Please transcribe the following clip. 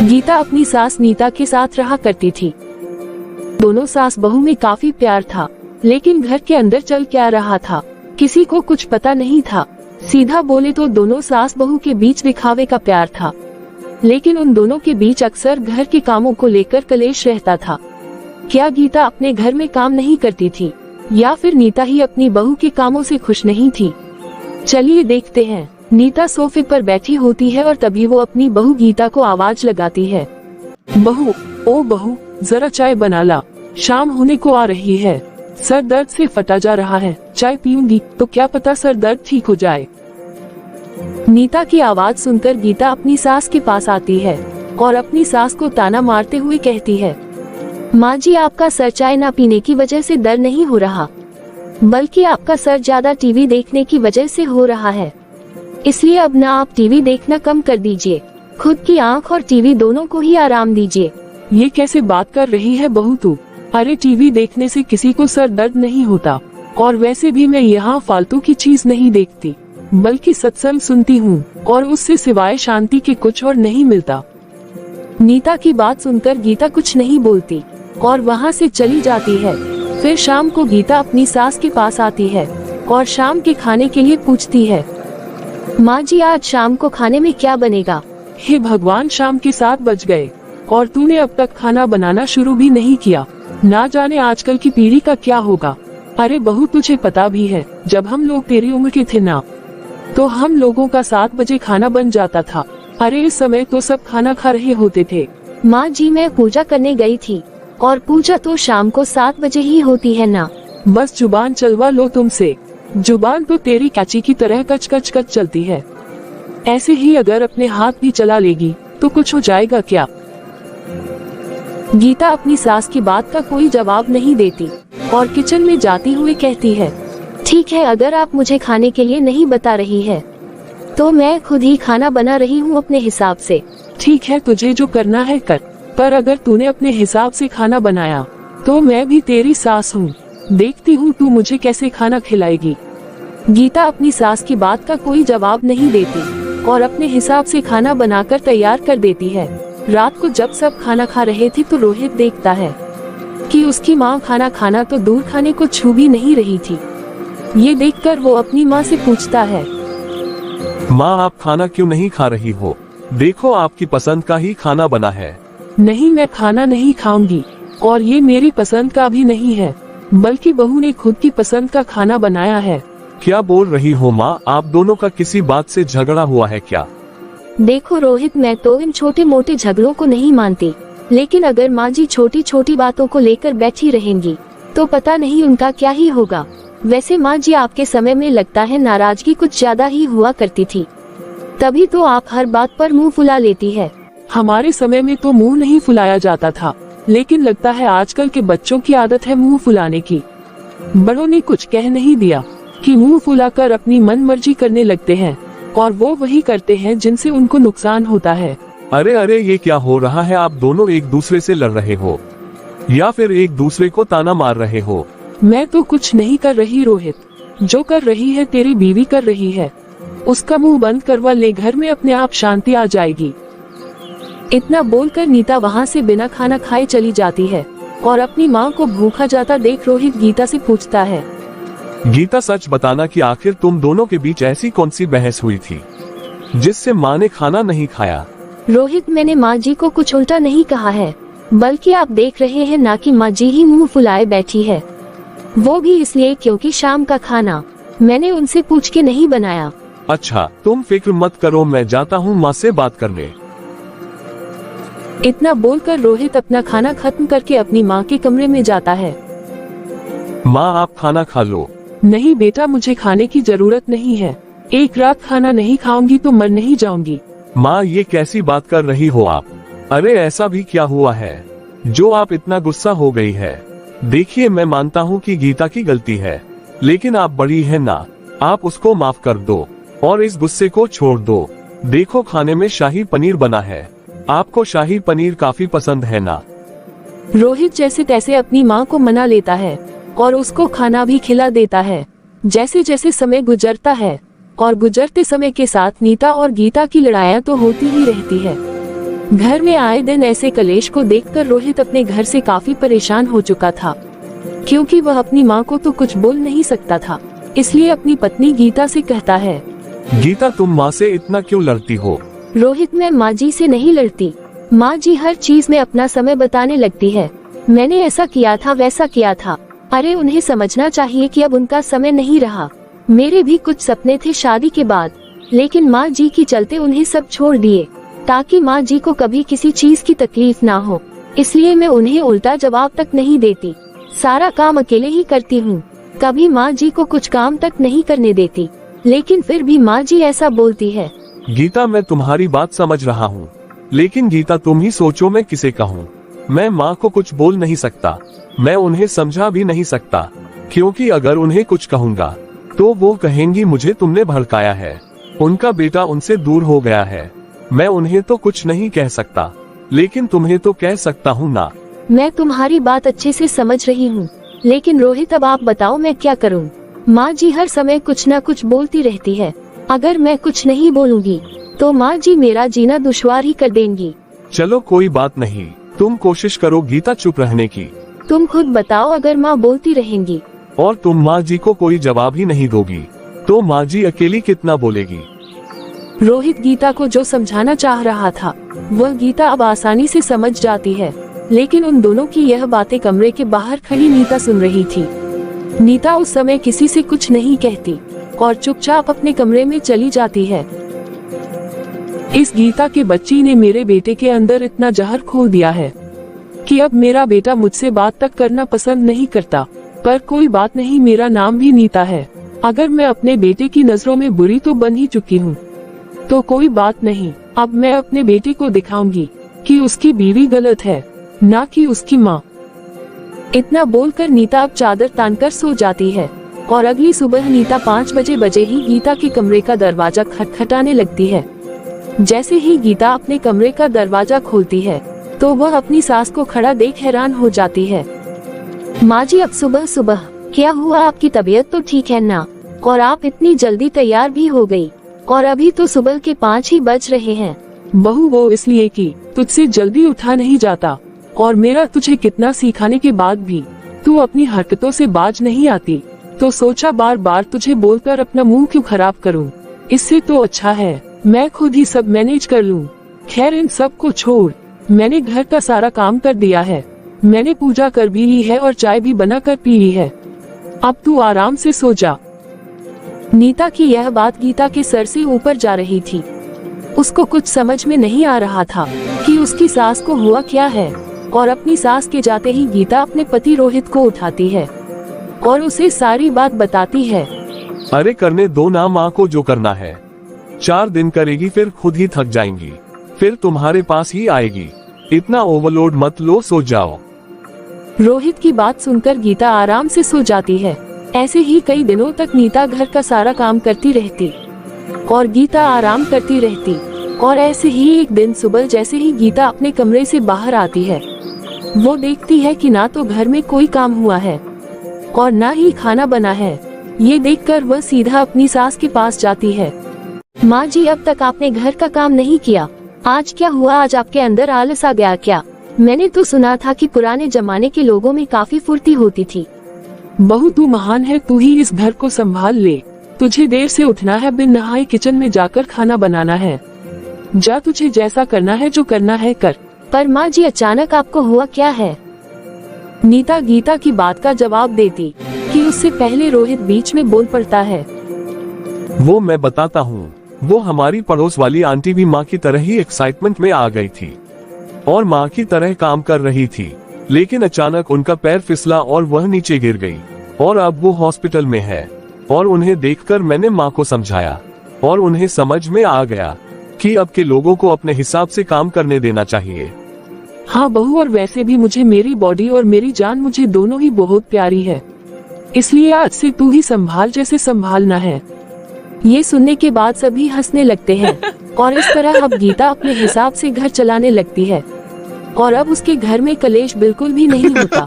गीता अपनी सास नीता के साथ रहा करती थी। दोनों सास बहू में काफी प्यार था, लेकिन घर के अंदर चल क्या रहा था किसी को कुछ पता नहीं था। सीधा बोले तो दोनों सास बहू के बीच दिखावे का प्यार था, लेकिन उन दोनों के बीच अक्सर घर के कामों को लेकर कलेश रहता था। क्या गीता अपने घर में काम नहीं करती थी, या फिर नीता ही अपनी बहू के कामों से खुश नहीं थी? चलिए देखते हैं। नीता सोफे पर बैठी होती है और तभी वो अपनी बहू गीता को आवाज लगाती है। बहू, ओ बहू, जरा चाय बना ला, शाम होने को आ रही है। सर दर्द से फटा जा रहा है, चाय पीऊंगी तो क्या पता सर दर्द ठीक हो जाए। नीता की आवाज सुनकर गीता अपनी सास के पास आती है और अपनी सास को ताना मारते हुए कहती है, माँ जी, आपका सर चाय ना पीने की वजह से दर्द नहीं हो रहा, बल्कि आपका सर ज्यादा टीवी देखने की वजह से हो रहा है। इसलिए अब ना आप टीवी देखना कम कर दीजिए, खुद की आंख और टीवी दोनों को ही आराम दीजिए। ये कैसे बात कर रही है बहू तू? अरे टीवी देखने से किसी को सर दर्द नहीं होता, और वैसे भी मैं यहाँ फालतू की चीज नहीं देखती, बल्कि सत्संग सुनती हूँ और उससे सिवाय शांति के कुछ और नहीं मिलता। नीता की बात सुनकर गीता कुछ नहीं बोलती और वहाँ से चली जाती है। फिर शाम को गीता अपनी सास के पास आती है और शाम के खाने के लिए पूछती है, माँ जी, आज शाम को खाने में क्या बनेगा? हे भगवान, शाम के 7 बज गए और तूने अब तक खाना बनाना शुरू भी नहीं किया। ना जाने आजकल की पीढ़ी का क्या होगा। अरे बहू, तुझे पता भी है, जब हम लोग तेरी उम्र के थे ना, तो हम लोगों का 7 बजे खाना बन जाता था। अरे इस समय तो सब खाना खा रहे होते थे। माँ जी, मैं पूजा करने गई थी और पूजा तो शाम को 7 बजे ही होती है ना। बस जुबान चलवा लो तुमसे, जुबान तो तेरी कैची की तरह कच कच कच चलती है। ऐसे ही अगर अपने हाथ भी चला लेगी तो कुछ हो जाएगा क्या? गीता अपनी सास की बात का कोई जवाब नहीं देती और किचन में जाती हुई कहती है, ठीक है, अगर आप मुझे खाने के लिए नहीं बता रही है तो मैं खुद ही खाना बना रही हूँ अपने हिसाब से। ठीक है, तुझे जो करना है कर, पर अगर तूने अपने हिसाब से खाना बनाया तो मैं भी तेरी सास हूँ, देखती हूँ तू मुझे कैसे खाना खिलाएगी। गीता अपनी सास की बात का कोई जवाब नहीं देती और अपने हिसाब से खाना बनाकर तैयार कर देती है। रात को जब सब खाना खा रहे थे तो रोहित देखता है कि उसकी माँ खाना खाना तो दूर खाने को छू भी नहीं रही थी। ये देखकर वो अपनी माँ से पूछता है, माँ, आप खाना क्यों नहीं खा रही हो? देखो, आपकी पसंद का ही खाना बना है। नहीं, मैं खाना नहीं खाऊंगी और ये मेरी पसंद का भी नहीं है, बल्कि बहू ने खुद की पसंद का खाना बनाया है। क्या बोल रही हो माँ? आप दोनों का किसी बात से झगड़ा हुआ है क्या? देखो रोहित, मैं तो इन छोटे मोटे झगड़ों को नहीं मानती, लेकिन अगर माँ जी छोटी छोटी बातों को लेकर बैठी रहेंगी तो पता नहीं उनका क्या ही होगा। वैसे माँ जी, आपके समय में लगता है नाराजगी कुछ ज्यादा ही हुआ करती थी, तभी तो आप हर बात पर मुंह फुला लेती है। हमारे समय में तो मुंह नहीं फुलाया जाता था, लेकिन लगता है आजकल के बच्चों की आदत है मुंह फुलाने की। बड़ों ने कुछ कह नहीं दिया कि मुंह फुलाकर अपनी मन मर्जी करने लगते हैं, और वो वही करते हैं जिनसे उनको नुकसान होता है। अरे अरे, ये क्या हो रहा है? आप दोनों एक दूसरे से लड़ रहे हो या फिर एक दूसरे को ताना मार रहे हो? मैं तो कुछ नहीं कर रही रोहित, जो कर रही है तेरी बीवी कर रही है। उसका मुंह बंद करवा ले, घर में अपने आप शांति आ जाएगी। इतना बोलकर नीता वहाँ से बिना खाना खाए चली जाती है और अपनी माँ को भूखा जाता देख रोहित गीता से पूछता है, गीता, सच बताना कि आखिर तुम दोनों के बीच ऐसी कौन सी बहस हुई थी जिससे माँ ने खाना नहीं खाया? रोहित, मैंने माँ जी को कुछ उल्टा नहीं कहा है, बल्कि आप देख रहे हैं ना कि माँ जी ही मुंह फुलाए बैठी है, वो भी इसलिए क्योंकि शाम का खाना मैंने उनसे पूछ के नहीं बनाया। अच्छा, तुम फिक्र मत करो, मैं जाता हूँ माँ से बात करने। इतना बोलकर रोहित अपना खाना खत्म करके अपनी माँ के कमरे में जाता है। माँ, आप खाना खा लो। नहीं बेटा, मुझे खाने की जरूरत नहीं है, एक रात खाना नहीं खाऊंगी तो मर नहीं जाऊंगी। माँ, ये कैसी बात कर रही हो आप? अरे ऐसा भी क्या हुआ है जो आप इतना गुस्सा हो गई है? देखिए, मैं मानता हूँ कि गीता की गलती है, लेकिन आप बड़ी है ना, आप उसको माफ कर दो और इस गुस्से को छोड़ दो। देखो, खाने में शाही पनीर बना है, आपको शाही पनीर काफी पसंद है ना? रोहित जैसे तैसे अपनी माँ को मना लेता है और उसको खाना भी खिला देता है। जैसे जैसे समय गुजरता है और गुजरते समय के साथ नीता और गीता की लड़ाइयाँ तो होती ही रहती है। घर में आए दिन ऐसे कलेश को देखकर रोहित अपने घर से काफी परेशान हो चुका था, क्योंकि वह अपनी माँ को तो कुछ बोल नहीं सकता था। इसलिए अपनी पत्नी गीता से कहता है, गीता तुम माँ से इतना क्यों लड़ती हो? रोहित मैं माँ जी से नहीं लड़ती, माँ जी हर चीज में अपना समय बताने लगती है। मैंने ऐसा किया था वैसा किया था। अरे उन्हें समझना चाहिए कि अब उनका समय नहीं रहा। मेरे भी कुछ सपने थे शादी के बाद, लेकिन माँ जी की चलते उन्हें सब छोड़ दिए, ताकि माँ जी को कभी किसी चीज की तकलीफ ना हो। इसलिए मैं उन्हें उल्टा जवाब तक नहीं देती, सारा काम अकेले ही करती हूँ। कभी माँ जी को कुछ काम तक नहीं करने देती, लेकिन फिर भी माँ जी ऐसा बोलती है। गीता मैं तुम्हारी बात समझ रहा हूँ, लेकिन गीता तुम ही सोचो मैं किसे कहूँ। मैं माँ को कुछ बोल नहीं सकता, मैं उन्हें समझा भी नहीं सकता, क्योंकि अगर उन्हें कुछ कहूँगा तो वो कहेंगी मुझे तुमने भड़काया है, उनका बेटा उनसे दूर हो गया है। मैं उन्हें तो कुछ नहीं कह सकता, लेकिन तुम्हें तो कह सकता हूँ ना। मैं तुम्हारी बात अच्छे से समझ रही हूँ, लेकिन रोहित अब आप बताओ मैं क्या करूँ? माँ जी हर समय कुछ न कुछ बोलती रहती है। अगर मैं कुछ नहीं बोलूँगी तो माँ जी मेरा जीना दुश्वार ही कर देंगी। चलो कोई बात नहीं, तुम कोशिश करो गीता चुप रहने की। तुम खुद बताओ, अगर माँ बोलती रहेंगी और तुम माँ जी को कोई जवाब ही नहीं दोगी तो माँ जी अकेली कितना बोलेगी? रोहित गीता को जो समझाना चाह रहा था वह गीता अब आसानी से समझ जाती है, लेकिन उन दोनों की यह बातें कमरे के बाहर खड़ी नीता सुन रही थी। नीता उस समय किसी से कुछ नहीं कहती और चुपचाप अपने कमरे में चली जाती है। इस गीता के बच्ची ने मेरे बेटे के अंदर इतना जहर खोल दिया है कि अब मेरा बेटा मुझसे बात तक करना पसंद नहीं करता। पर कोई बात नहीं, मेरा नाम भी नीता है। अगर मैं अपने बेटे की नजरों में बुरी तो बन ही चुकी हूँ, तो कोई बात नहीं, अब मैं अपने बेटे को दिखाऊंगी कि उसकी बीवी गलत है, ना कि उसकी माँ। इतना बोलकर नीता अब चादर तानकर सो जाती है और अगली सुबह नीता 5 बजे ही गीता के कमरे का दरवाजा खटखटाने लगती है। जैसे ही गीता अपने कमरे का दरवाजा खोलती है तो वह अपनी सास को खड़ा देख हैरान हो जाती है। माँ जी अब सुबह सुबह क्या हुआ? आपकी तबीयत तो ठीक है ना? और आप इतनी जल्दी तैयार भी हो गई, और अभी तो सुबह के 5 ही बज रहे हैं। बहू वो इसलिए कि तुझसे जल्दी उठा नहीं जाता, और मेरा तुझे कितना सिखाने के बाद भी तू अपनी हरकतों से बाज नहीं आती, तो सोचा बार बार तुझे बोलकर अपना मुंह क्यों खराब करूं। इससे तो अच्छा है मैं खुद ही सब मैनेज कर लूं। खैर इन सब को छोड़, मैंने घर का सारा काम कर दिया है, मैंने पूजा कर भी ली है और चाय भी बना कर पी ली है। अब तू आराम से सो जा। नीता की यह बात गीता के सर से ऊपर जा रही थी। उसको कुछ समझ में नहीं आ रहा था कि उसकी सास को हुआ क्या है, और अपनी सास के जाते ही गीता अपने पति रोहित को उठाती है और उसे सारी बात बताती है। अरे करने दो ना माँ को जो करना है, 4 दिन करेगी फिर खुद ही थक जाएंगी, फिर तुम्हारे पास ही आएगी। इतना ओवरलोड मत लो, सो जाओ। रोहित की बात सुनकर गीता आराम से सो जाती है। ऐसे ही कई दिनों तक नीता घर का सारा काम करती रहती और गीता आराम करती रहती। और ऐसे ही एक दिन सुबह जैसे ही गीता अपने कमरे से बाहर आती है, वो देखती है कि ना तो घर में कोई काम हुआ है और ना ही खाना बना है। ये देखकर वह सीधा अपनी सास के पास जाती है। माँ जी अब तक आपने घर का काम नहीं किया, आज क्या हुआ? आज आपके अंदर आलस आ गया क्या? मैंने तो सुना था कि पुराने जमाने के लोगों में काफी फुर्ती होती थी। बहू तू महान है, तू ही इस घर को संभाल ले। तुझे देर से उठना है, बिन नहाए किचन में जाकर खाना बनाना है। जा, तुझे जैसा करना है जो करना है कर। पर माँ जी अचानक आपको हुआ क्या है? नीता गीता की बात का जवाब देती कि उससे पहले रोहित बीच में बोल पड़ता है। वो मैं बताता हूँ। वो हमारी पड़ोस वाली आंटी भी माँ की तरह ही एक्साइटमेंट में आ गई थी और माँ की तरह काम कर रही थी, लेकिन अचानक उनका पैर फिसला और वह नीचे गिर गई और अब वो हॉस्पिटल में है। और उन्हें देखकर मैंने माँ को समझाया और उन्हें समझ में आ गया कि अब के लोगों को अपने हिसाब से काम करने देना चाहिए। हाँ बहू, और वैसे भी मुझे मेरी बॉडी और मेरी जान मुझे दोनों ही बहुत प्यारी है, इसलिए आज से तू ही संभाल जैसे संभालना है। ये सुनने के बाद सभी हंसने लगते हैं और इस तरह अब गीता अपने हिसाब से घर चलाने लगती है और अब उसके घर में कलेश बिल्कुल भी नहीं होता।